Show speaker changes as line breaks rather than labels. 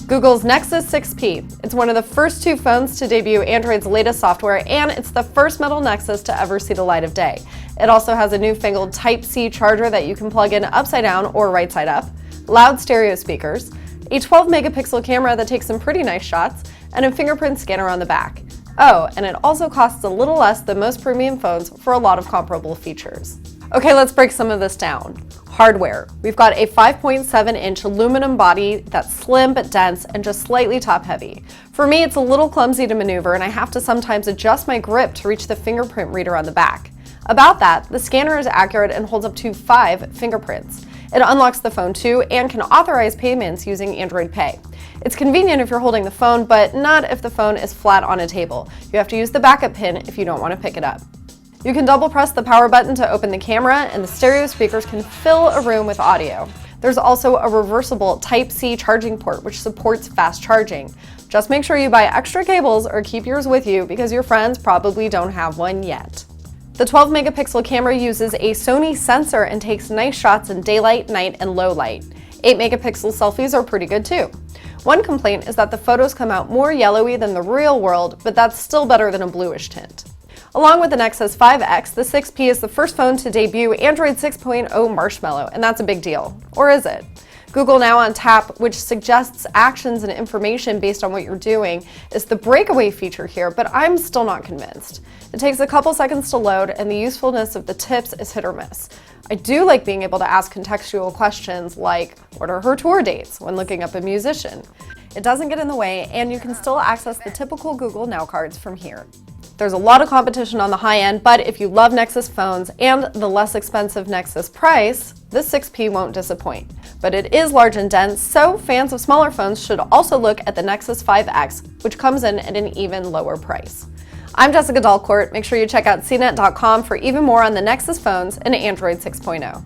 Google's Nexus 6P. It's one of the first two phones to debut Android's latest software, and it's the first metal Nexus to ever see the light of day. It also has a newfangled Type-C charger that you can plug in upside down or right side up, loud stereo speakers, a 12-megapixel camera that takes some pretty nice shots, and a fingerprint scanner on the back. Oh, and it also costs a little less than most premium phones for a lot of comparable features. Okay, let's break some of this down. Hardware. We've got a 5.7-inch aluminum body that's slim but dense and just slightly top-heavy. For me, it's a little clumsy to maneuver, and I have to sometimes adjust my grip to reach the fingerprint reader on the back. About that, the scanner is accurate and holds up to 5 fingerprints. It unlocks the phone too and can authorize payments using Android Pay. It's convenient if you're holding the phone, but not if the phone is flat on a table. You have to use the backup pin if you don't want to pick it up. You can double press the power button to open the camera, and the stereo speakers can fill a room with audio. There's also a reversible Type-C charging port which supports fast charging. Just make sure you buy extra cables or keep yours with you because your friends probably don't have one yet. The 12-megapixel camera uses a Sony sensor and takes nice shots in daylight, night, and low light. 8-megapixel selfies are pretty good too. One complaint is that the photos come out more yellowy than the real world, but that's still better than a bluish tint. Along with the Nexus 5X, the 6P is the first phone to debut Android 6.0 Marshmallow, and that's a big deal. Or is it? Google Now on Tap, which suggests actions and information based on what you're doing, is the breakaway feature here, but I'm still not convinced. It takes a couple seconds to load, and the usefulness of the tips is hit or miss. I do like being able to ask contextual questions like, what are her tour dates, when looking up a musician? It doesn't get in the way, and you can still access the typical Google Now cards from here. There's a lot of competition on the high end, but if you love Nexus phones and the less expensive Nexus price, this 6P won't disappoint. But it is large and dense, so fans of smaller phones should also look at the Nexus 5X, which comes in at an even lower price. I'm Jessica Dalcourt. Make sure you check out cnet.com for even more on the Nexus phones and Android 6.0.